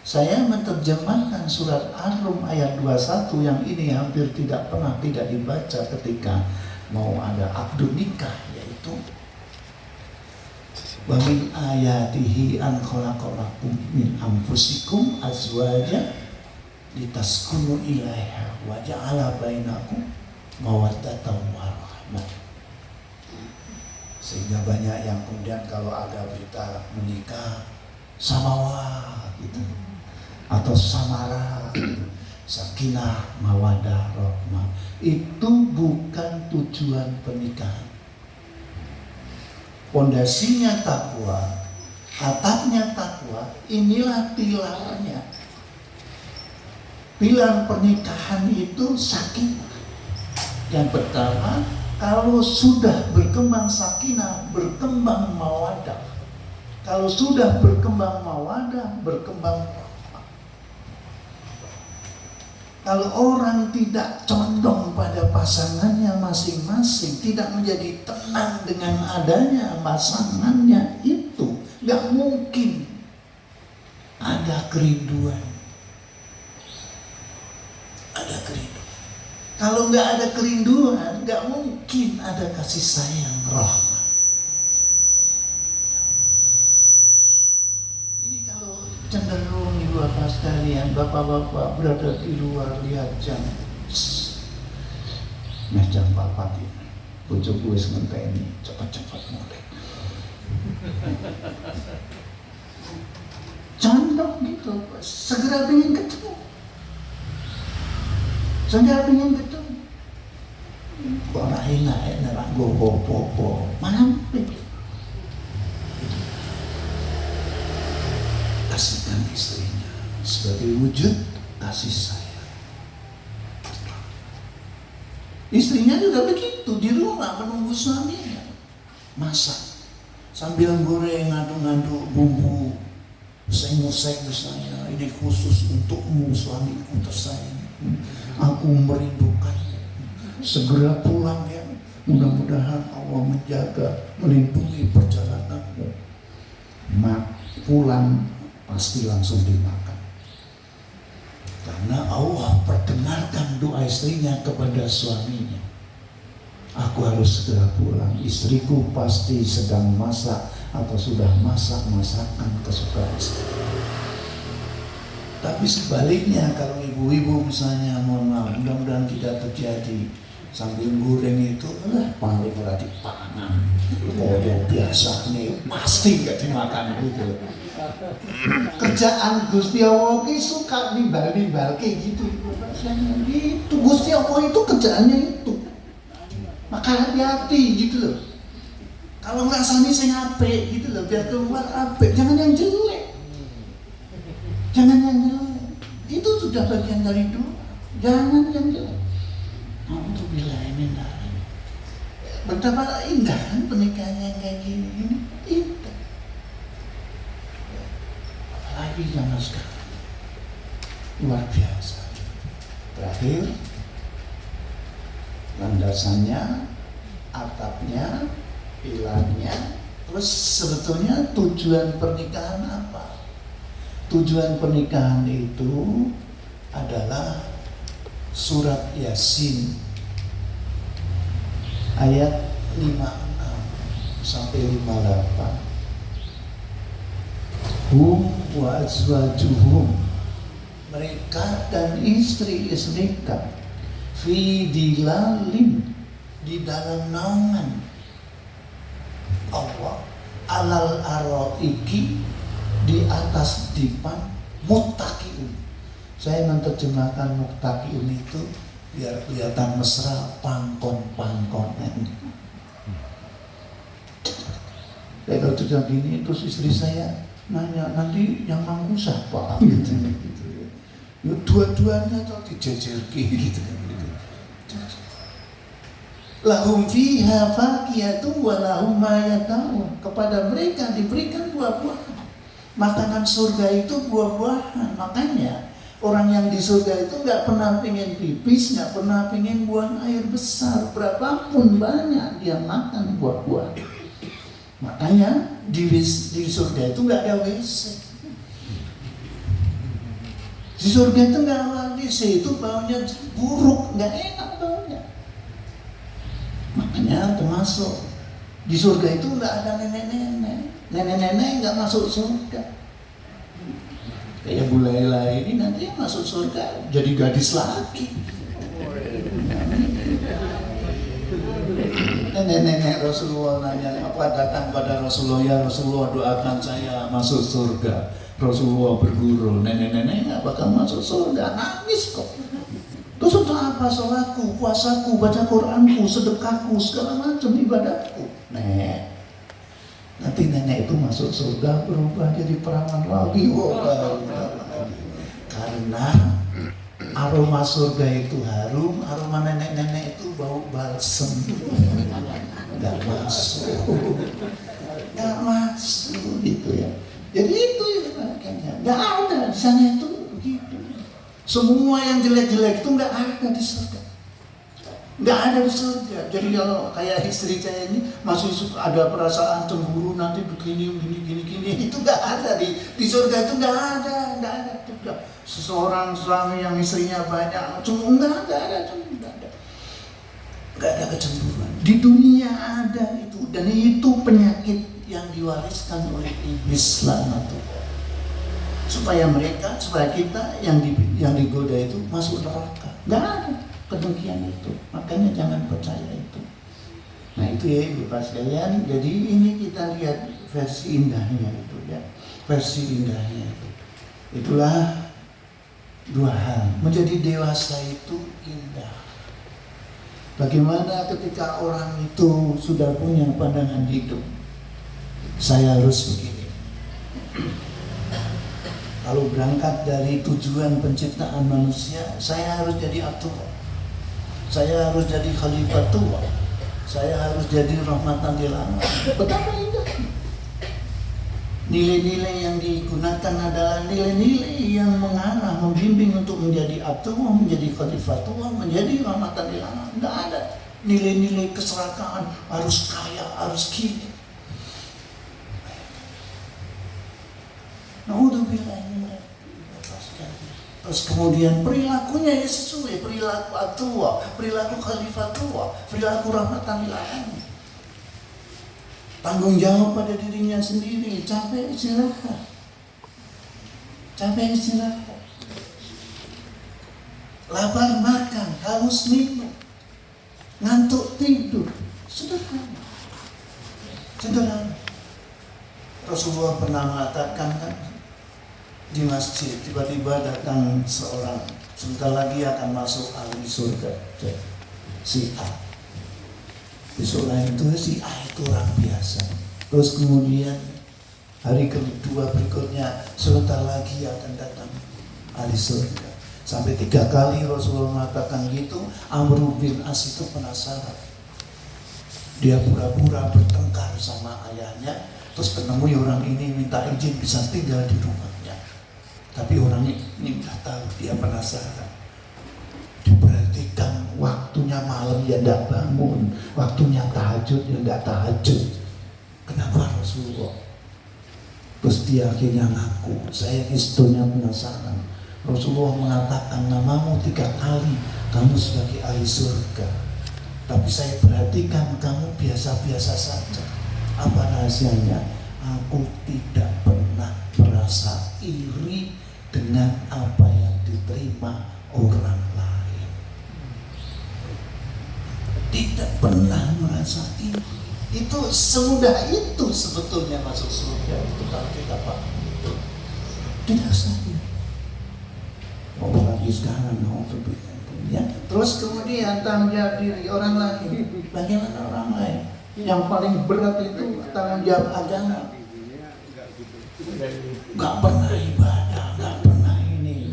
saya menerjemahkan surat Ar-Rum ayat 21 yang ini hampir tidak dibaca ketika mau ada akdu nikah, yaitu wa min ayatihi an khalaqalakum min anfusikum azwaja litaskunu ilaiha wa ja'ala bainakum mawaddatan wa rahmah. Sehingga banyak yang kemudian kalau ada berita menikah samawah gitu, atau samara, sakinah, mawadah, rahmah, itu bukan tujuan pernikahan. Pondasinya takwa, atapnya takwa, inilah pilarnya. Pilar pernikahan itu sakinah. Yang pertama, kalau sudah berkembang sakinah, berkembang mawadah. Kalau sudah berkembang mawadah, berkembang rahmah. Kalau orang tidak condong pada pasangannya masing-masing, tidak menjadi tenang dengan adanya pasangannya itu, gak mungkin ada kerinduan. Ada kerinduan. Kalau nggak ada kerinduan, nggak mungkin ada kasih sayang, rahmat. Ini kalau cenderung ibu bapak sekalian, bapak-bapak berada di luar lihat jam, jam 4 pagi, bojoku wis ngenteni, cepat-cepat mulai. Condong gitu, segera pengen ketemu. Segera pengen ketemu. Kok ora enak nek gopo-gopo, mampir. Kasihkan istrinya sebagai wujud kasih sayang. Istrinya juga begitu, di rumah menunggu suaminya masak sambil goreng, ngaduk-ngaduk bumbu, useng-useng misalnya, ini khusus untukmu suamiku tersayang. Aku merindukan. Segera pulang ya. Mudah-mudahan Allah menjaga, melindungi perjalananmu. Pulang pasti langsung dimakan. Karena Allah perdengarkan doa istrinya kepada suaminya. Aku harus segera pulang. Istriku pasti sedang masak atau sudah masak masakan kesukaan istri. Tapi sebaliknya kalau ibu-ibu misalnya, mohon maaf, mudah-mudahan tidak terjadi, sambil goreng itu paling ora dipangan. Oh yang biasa nih pasti gak dimakan gitu. Kerjaan Gusti Allah ki suka nimbal-nimbal kayak gitu. Itu Gusti Allah itu kerjaannya itu. Maka hati-hati gitu loh. Kalau ngrasani sing apik gitu loh, biar keluar apik, jangan yang jelek. Jangan yang jelek, itu sudah bagian dari doa. Jangan yang jelek. Alhamdulillah ini betapa indah kan pernikahan yang kayak gini, indah. Apalagi zaman sekarang, luar biasa. Terakhir, landasannya, atapnya, pilarnya, terus sebetulnya tujuan pernikahan apa? Tujuan pernikahan itu adalah surat Yasin ayat 56 sampai 58. Hum wa azwajuhum, mereka dan istri-istri mereka, fi dilalim, di dalam naungan Allah, alal araiki, di atas dipan, muttaqiun. Saya menerjemahkan muttaqiun itu biar kelihatan mesra, pangkon-pangkonan. Kalau sudah gini, terus istri saya nanya, nanti yang mangku siapa? Gitu. Ya, dua-duanya atau dijejerki gitu. Lahum fiha fakiyatun wa lahum ma yata'un. Kepada mereka diberikan buah-buahan. Makanan surga itu buah-buahan. Makanya Orang yang di surga itu nggak pernah pengen pipis, nggak pernah pengen buang air besar. Berapapun banyak dia makan buah-buah. Makanya di surga itu nggak ada WC. Di surga itu nggak ada WC, itu baunya buruk, nggak enak baunya. Makanya termasuk di surga itu nggak ada nenek-nenek. Nenek-nenek nggak masuk surga. Kayak Bu Laila ini nanti masuk surga jadi gadis lagi. Nenek-nenek Rasulullah nanya, apa datang pada Rasulullah, ya Rasulullah doakan saya masuk surga. Rasulullah berguru, nenek-nenek nggak bakal masuk surga, nangis kok. Terus untuk apa sholatku, puasaku, baca Quranku, sedekahku, segala macam ibadahku? Nanti nenek itu masuk surga berubah jadi perawan lagi. Karena aroma surga itu harum, aroma nenek-nenek itu bau balsem. Gak masuk gitu ya. Jadi itu makanya gak ada di sana itu begitu. Semua yang jelek-jelek itu gak ada di surga. Nggak ada di surga. Jadi kalau kayak istri saya ini masih ada perasaan cemburu nanti begini itu nggak ada di surga. Itu nggak ada juga. Seseorang suami yang istrinya banyak cemburu nggak ada kecemburuan. Di dunia ada itu, dan itu penyakit yang diwariskan oleh iblis laknatullah. Supaya kita yang digoda itu masuk neraka. Nggak ada kedengkian itu, makanya jangan percaya itu. Nah itu ya Ibu Bapak sekalian. Jadi ini kita lihat versi indahnya itu ya, versi indahnya itu. Itulah dua hal. Menjadi dewasa itu indah. Bagaimana ketika orang itu sudah punya pandangan hidup, saya harus begini. Kalau berangkat dari tujuan penciptaan manusia, saya harus jadi atur. Saya harus jadi khalifah tua. Saya harus jadi rahmatan lil alamin. Betapa indah. Nilai-nilai yang digunakan adalah nilai-nilai yang mengarah, membimbing untuk menjadi abdullah, menjadi khalifah tua, menjadi rahmatan lil alamin. Tidak ada nilai-nilai keserakaan, harus kaya, harus gini. Naudzubillah. Terus kemudian perilakunya ya sesuai perilaku atua, perilaku khalifah tua, perilaku rahmatan lil alamin. Tanggung jawab pada dirinya sendiri, capek istirahat. Lapar makan, haus minum, ngantuk tidur. Sederhana. Rasulullah pernah mengatakan kan, di masjid tiba-tiba datang seorang, sebentar lagi akan masuk ahli surga, si A. Besok lain itu si A itu orang biasa. Terus kemudian hari kedua berikutnya, sebentar lagi akan datang ahli surga. Sampai 3 kali Rasulullah mengatakan gitu. Amr bin As itu penasaran. Dia pura-pura bertengkar sama ayahnya, terus ketemu orang ini minta izin bisa tinggal di rumahnya. Tapi orang ini nggak tahu, dia penasaran. Diperhatikan waktunya malam ya nggak bangun, waktunya tahajud ya nggak tahajud. Kenapa Rasulullah? Terus dia akhirnya ngaku, saya istrinya penasaran. Rasulullah mengatakan namamu 3 kali, kamu sebagai ahli surga. Tapi saya perhatikan kamu biasa-biasa saja. Apa rahasianya? Aku tidak pernah merasa iri dengan apa yang diterima orang lain. Tidak pernah merasa iri. Itu semudah itu sebetulnya masuk surga. Itu kalau kita paham itu. Tidak sakit. Apalagi sekarang ya. Terus kemudian tanggung jawab diri orang lain. Bagaimana orang lain? Yang paling berat itu tanggung jawab agama. Gak pernah ibadah, gak pernah ini.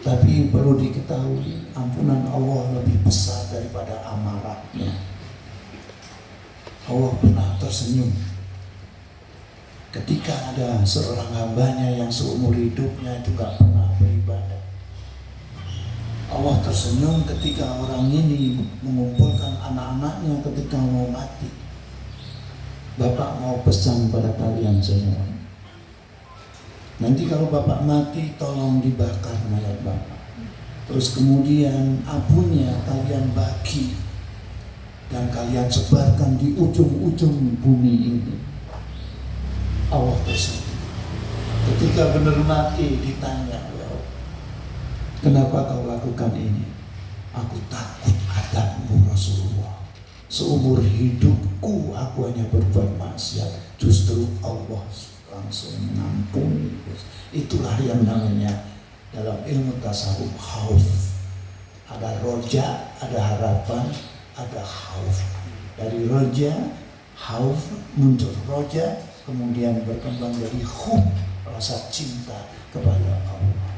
Tapi perlu diketahui, ampunan Allah lebih besar daripada amarahnya. Allah pernah tersenyum Ketika ada seorang hambanya yang seumur hidupnya itu gak pernah beribadah, Allah tersenyum ketika orang ini mengumpulkan anak-anaknya ketika mau mati. Bapak mau pesan pada kalian semua, nanti kalau Bapak mati tolong dibakar mayat Bapak, terus kemudian abunya kalian bagi dan kalian sebarkan di ujung-ujung bumi ini. Allah tersenyum. Ketika benar mati ditanya, kenapa kau lakukan ini? Aku takut adabmu Rasulullah. Seumur hidupku aku hanya berbuat maksiat, justru Allah langsung mengampuni. Itulah yang namanya dalam ilmu tasawuf khauf. Ada roja, ada harapan, ada khauf. Dari roja, khauf muncul roja, kemudian berkembang dari khuf, rasa cinta kepada Allah.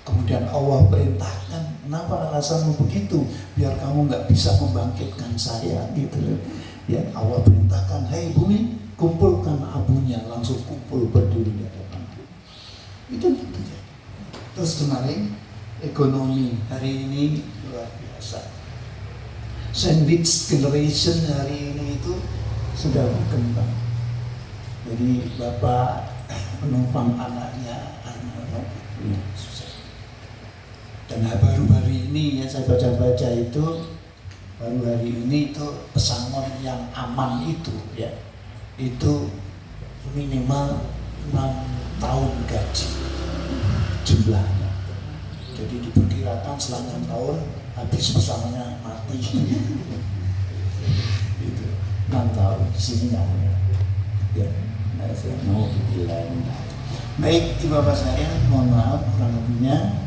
Kemudian Allah perintahkan, kenapa alasanmu begitu? Biar kamu nggak bisa membangkitkan saya, gitu. Ya, Allah perintahkan, hei bumi, kumpulkan abunya, langsung kumpul berdiri di hadapan. Itu gitu. Terus kemarin ekonomi hari ini luar biasa. Sandwich generation hari ini itu sudah berkembang. Jadi bapak menumpang anaknya, anak-anaknya susah. Dan baru-baru ini yang saya baca-baca itu, baru hari ini itu pesangon yang aman itu ya, itu minimal 6 tahun gaji jumlahnya. Jadi diperkirakan setelah 6 tahun habis pesangonnya mati. Itu 6 tahun di sini nggak ada. Ya, saya mau dibilang. Baik, ibu bapak saya, mohon maaf kurang lebihnya.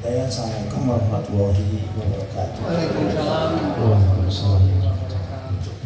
Assalamualaikum warahmatullahi wabarakatuh. Waalaikumsalam. Waalaikumsalam.